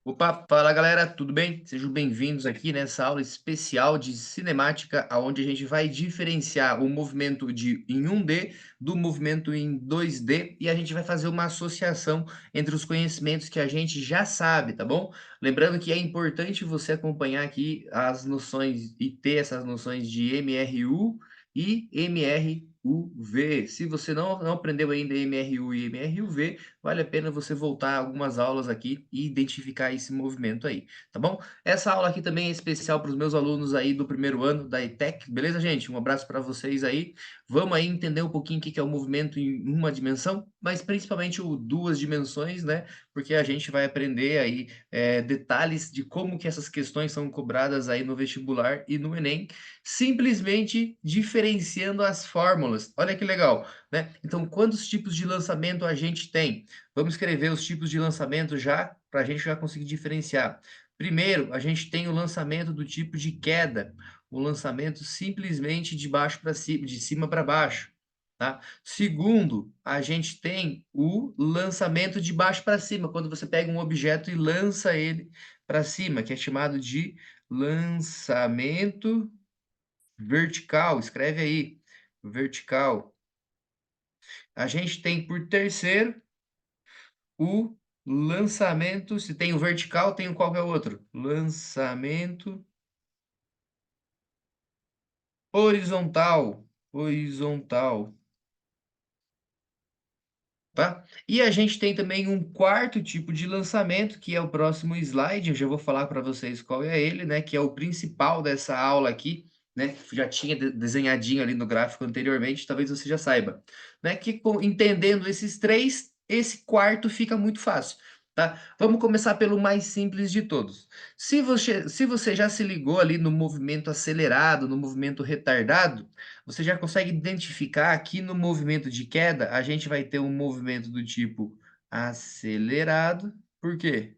Opa, fala galera, tudo bem? Sejam bem-vindos aqui nessa aula especial de cinemática, onde a gente vai diferenciar o movimento em 1D do movimento em 2D e a gente vai fazer uma associação entre os conhecimentos que a gente já sabe, tá bom? Lembrando que é importante você acompanhar aqui as noções e ter essas noções de MRU e MRUV. Se você não aprendeu ainda MRU e MRUV, vale a pena você voltar algumas aulas aqui e identificar esse movimento aí, tá bom? Essa aula aqui também é especial para os meus alunos aí do primeiro ano da ETEC, beleza, gente? Um abraço para vocês aí. Vamos aí entender um pouquinho o que que é o movimento em uma dimensão, mas principalmente o duas dimensões, né? Porque a gente vai aprender aí detalhes de como que essas questões são cobradas aí no vestibular e no Enem, simplesmente diferenciando as fórmulas. Olha que legal, né? Então, quantos tipos de lançamento a gente tem? Vamos escrever os tipos de lançamento já, para a gente já conseguir diferenciar. Primeiro, a gente tem o lançamento do tipo de queda, o lançamento simplesmente de baixo para cima, de cima para baixo, tá? Segundo, a gente tem o lançamento de baixo para cima, quando você pega um objeto e lança ele para cima, que é chamado de lançamento vertical. Escreve aí, vertical. A gente tem por terceiro o lançamento, se tem o vertical, tem o qual que é o outro? Lançamento horizontal, horizontal, tá? E a gente tem também um quarto tipo de lançamento, que é o próximo slide, eu já vou falar para vocês qual é ele, né, que é o principal dessa aula aqui, né, já tinha desenhadinho ali no gráfico anteriormente, talvez você já saiba, né, que entendendo esses três, esse quarto fica muito fácil, tá? Vamos começar pelo mais simples de todos. Se você já se ligou ali no movimento acelerado, no movimento retardado, você já consegue identificar aqui no movimento de queda, a gente vai ter um movimento do tipo acelerado. Por quê?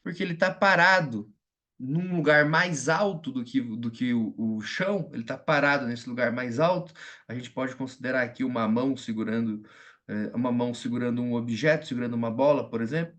Porque ele está parado num lugar mais alto do que o chão, ele está parado nesse lugar mais alto. A gente pode considerar aqui uma mão segurando um objeto, segurando uma bola, por exemplo.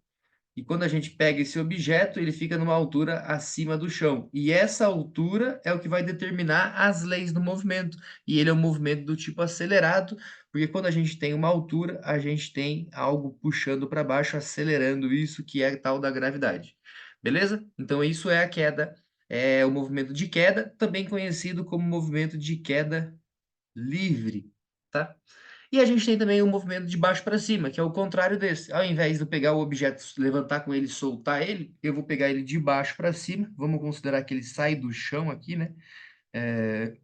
E quando a gente pega esse objeto, ele fica numa altura acima do chão. E essa altura é o que vai determinar as leis do movimento. E ele é um movimento do tipo acelerado, porque quando a gente tem uma altura, a gente tem algo puxando para baixo, acelerando isso, que é a tal da gravidade. Beleza? Então, isso é a queda, é o movimento de queda, também conhecido como movimento de queda livre, tá? E a gente tem também o movimento de baixo para cima, que é o contrário desse. Ao invés de eu pegar o objeto, levantar com ele e soltar ele, eu vou pegar ele de baixo para cima. Vamos considerar que ele sai do chão aqui, né?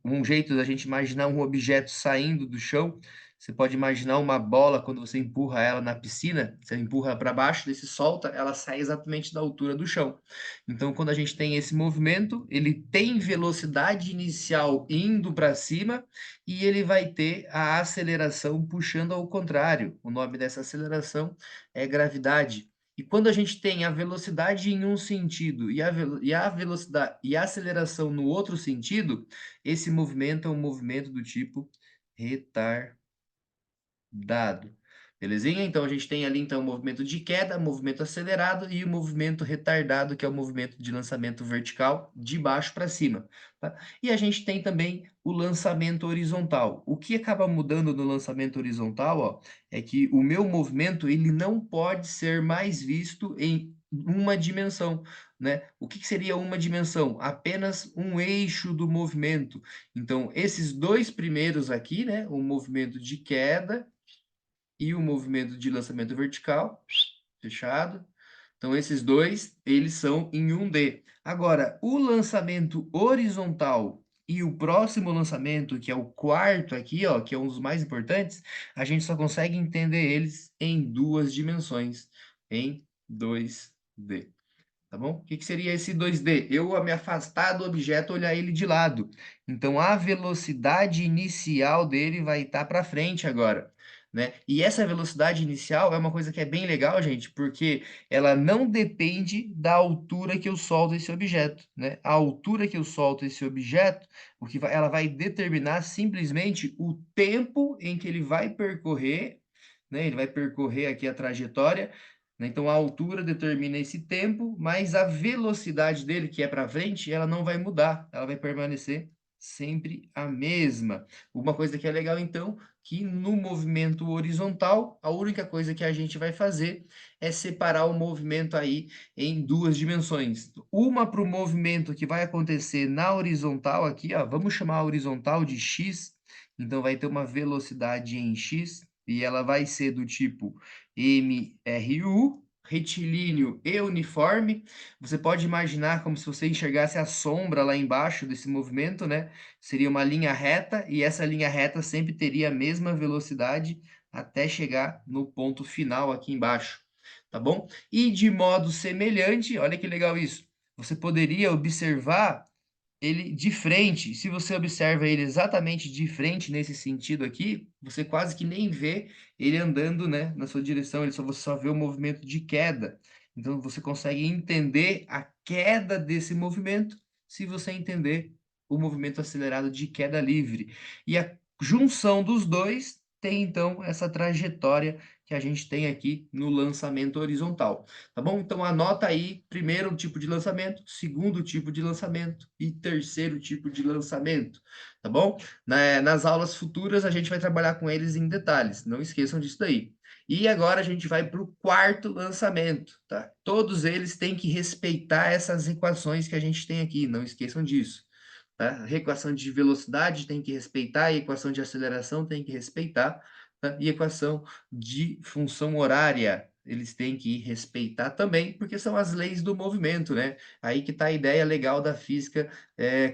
Um jeito da gente imaginar um objeto saindo do chão. Você pode imaginar uma bola quando você empurra ela na piscina, você empurra para baixo, daí você solta, ela sai exatamente da altura do chão. Então, quando a gente tem esse movimento, ele tem velocidade inicial indo para cima e ele vai ter a aceleração puxando ao contrário. O nome dessa aceleração é gravidade. E quando a gente tem a velocidade em um sentido e a velocidade e a aceleração no outro sentido, esse movimento é um movimento do tipo retardado. Belezinha? Então a gente tem ali então o movimento de queda, movimento acelerado e o movimento retardado, que é o movimento de lançamento vertical de baixo para cima, tá? E a gente tem também o lançamento horizontal. O que acaba mudando no lançamento horizontal, ó, é que o meu movimento ele não pode ser mais visto em uma dimensão, né? O que que seria uma dimensão? Apenas um eixo do movimento. Então, esses dois primeiros aqui, né? O movimento de queda e o movimento de lançamento vertical, fechado. Então, esses dois, eles são em 1D. Agora, o lançamento horizontal e o próximo lançamento, que é o quarto aqui, ó, que é um dos mais importantes, a gente só consegue entender eles em duas dimensões, em 2D. Tá bom? O que que seria esse 2D? Eu a me afastar do objeto, olhar ele de lado. Então, a velocidade inicial dele vai estar para frente agora, né? E essa velocidade inicial é uma coisa que é bem legal, gente, porque ela não depende da altura que eu solto esse objeto, né? A altura que eu solto esse objeto, ela vai determinar simplesmente o tempo em que ele vai percorrer, né? Ele vai percorrer aqui a trajetória né? Então, a altura determina esse tempo, mas a velocidade dele, que é para frente, ela não vai mudar, ela vai permanecer sempre a mesma. Uma coisa que é legal, então, que no movimento horizontal, a única coisa que a gente vai fazer é separar o movimento aí em duas dimensões. Uma para o movimento que vai acontecer na horizontal aqui, ó, vamos chamar a horizontal de x, então vai ter uma velocidade em x, e ela vai ser do tipo MRU, retilíneo e uniforme. Você pode imaginar como se você enxergasse a sombra lá embaixo desse movimento, né? Seria uma linha reta, e essa linha reta sempre teria a mesma velocidade até chegar no ponto final aqui embaixo, tá bom? E de modo semelhante, olha que legal isso, você poderia observar ele de frente. Se você observa ele exatamente de frente nesse sentido aqui, você quase que nem vê ele andando, né, na sua direção, você só vê o movimento de queda. Então você consegue entender a queda desse movimento, se você entender o movimento acelerado de queda livre. E a junção dos dois tem então essa trajetória que a gente tem aqui no lançamento horizontal. Tá bom? Então anota aí, primeiro tipo de lançamento, segundo tipo de lançamento e terceiro tipo de lançamento, tá bom? Nas aulas futuras a gente vai trabalhar com eles em detalhes, não esqueçam disso daí. E agora a gente vai para o quarto lançamento, tá? Todos eles têm que respeitar essas equações que a gente tem aqui, não esqueçam disso. Tá? A equação de velocidade tem que respeitar, a equação de aceleração tem que respeitar, tá? E a equação de função horária, eles têm que respeitar também, porque são as leis do movimento, né? Aí que está a ideia legal da física,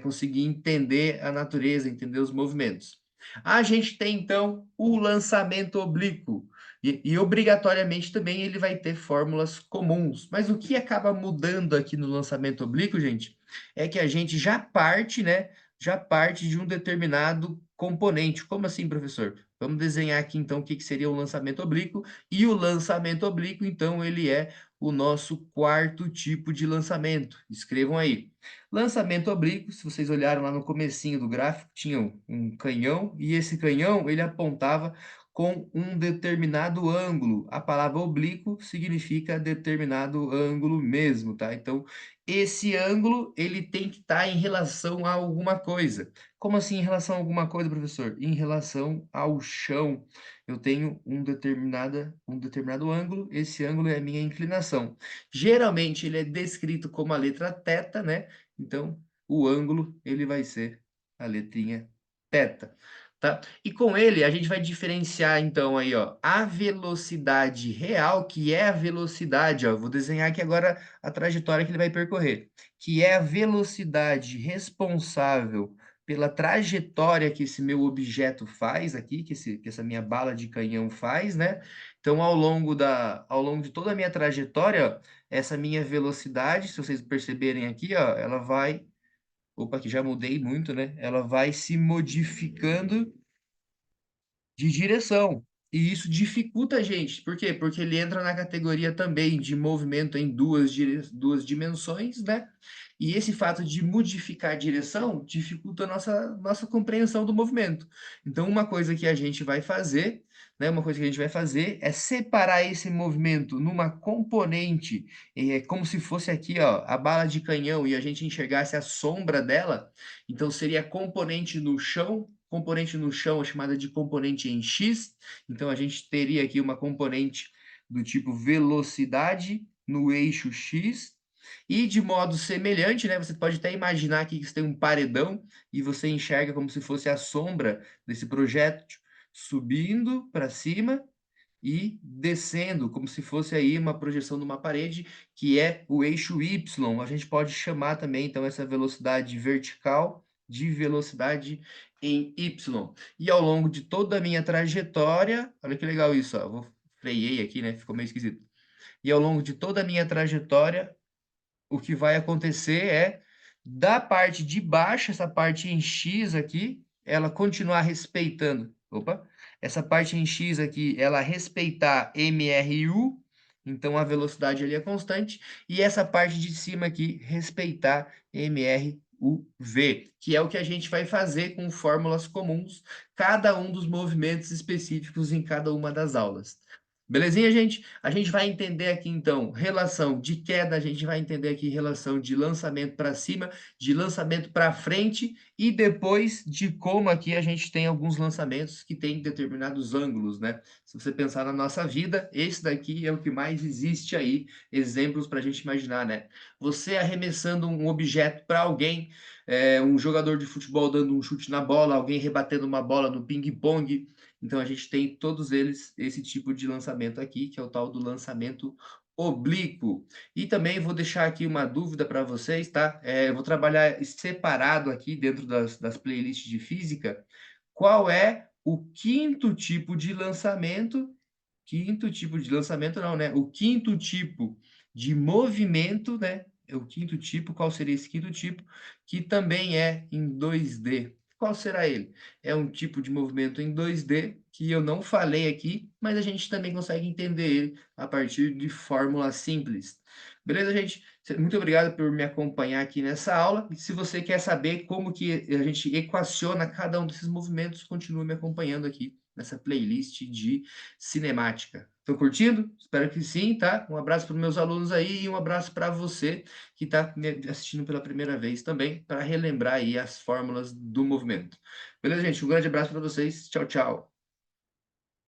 conseguir entender a natureza, entender os movimentos. A gente tem, então, o lançamento oblíquo, e obrigatoriamente também ele vai ter fórmulas comuns. Mas o que acaba mudando aqui no lançamento oblíquo, gente, é que a gente já parte, né? Já parte de um determinado componente. Como assim, professor? Vamos desenhar aqui, então, o que seria o lançamento oblíquo. E o lançamento oblíquo, então, ele é o nosso quarto tipo de lançamento. Escrevam aí. Lançamento oblíquo, se vocês olharam lá no comecinho do gráfico, tinha um canhão, e esse canhão, ele apontava com um determinado ângulo. A palavra oblíquo significa determinado ângulo mesmo, tá? Então, esse ângulo, ele tem que estar em relação a alguma coisa. Como assim em relação a alguma coisa, professor? Em relação ao chão. Eu tenho um determinado ângulo, esse ângulo é a minha inclinação. Geralmente ele é descrito como a letra θ, né? Então, o ângulo, ele vai ser a letrinha θ, tá? E com ele, a gente vai diferenciar, então, aí, ó, a velocidade real, que é a velocidade, ó, eu vou desenhar aqui agora a trajetória que ele vai percorrer, que é a velocidade responsável pela trajetória que esse meu objeto faz aqui, que essa minha bala de canhão faz, né? Então, ao longo de toda a minha trajetória, ó, essa minha velocidade, se vocês perceberem aqui, ó, ela vai... Opa, que já mudei muito, né? Ela vai se modificando de direção. E isso dificulta a gente. Por quê? Porque ele entra na categoria também de movimento em duas dimensões, né? E esse fato de modificar a direção dificulta a nossa compreensão do movimento. Então, uma coisa que a gente vai fazer, né? Uma coisa que a gente vai fazer é separar esse movimento numa componente, como se fosse aqui, ó, a bala de canhão, e a gente enxergasse a sombra dela. Então, seria componente no chão. Componente no chão é chamada de componente em X, então a gente teria aqui uma componente do tipo velocidade no eixo X, e de modo semelhante, né, você pode até imaginar aqui que você tem um paredão e você enxerga como se fosse a sombra desse projétil subindo para cima e descendo, como se fosse aí uma projeção de uma parede, que é o eixo Y. A gente pode chamar também, então, essa velocidade vertical de velocidade em Y. E ao longo de toda a minha trajetória, olha que legal isso, ó, eu vou freiei aqui, né? Ficou meio esquisito. E ao longo de toda a minha trajetória, o que vai acontecer é, da parte de baixo, essa parte em X aqui, ela continuar respeitando, opa, essa parte em X aqui, ela respeitar MRU, então a velocidade ali é constante, e essa parte de cima aqui, respeitar MRUV, que é o que a gente vai fazer com fórmulas comuns, cada um dos movimentos específicos em cada uma das aulas. Belezinha, gente? A gente vai entender aqui então relação de queda, a gente vai entender aqui relação de lançamento para cima, de lançamento para frente e depois de como aqui a gente tem alguns lançamentos que têm determinados ângulos, né? Se você pensar na nossa vida, esse daqui é o que mais existe aí, exemplos para a gente imaginar, né? Você arremessando um objeto para alguém, um jogador de futebol dando um chute na bola, alguém rebatendo uma bola no ping-pong, então a gente tem todos eles esse tipo de lançamento aqui, que é o tal do lançamento oblíquo. E também vou deixar aqui uma dúvida para vocês, tá? Eu vou trabalhar separado aqui dentro das playlists de física, qual é o quinto tipo de lançamento não, né, o quinto tipo de movimento, né, é o quinto tipo, qual seria esse quinto tipo? Que também é em 2D. Qual será ele? É um tipo de movimento em 2D que eu não falei aqui, mas a gente também consegue entender ele a partir de fórmulas simples. Beleza, gente? Muito obrigado por me acompanhar aqui nessa aula, e se você quer saber como que a gente equaciona cada um desses movimentos, continue me acompanhando aqui nessa playlist de cinemática. Estão curtindo? Espero que sim, tá? Um abraço para os meus alunos aí e um abraço para você que está me assistindo pela primeira vez também, para relembrar aí as fórmulas do movimento. Beleza, gente? Um grande abraço para vocês. Tchau, tchau.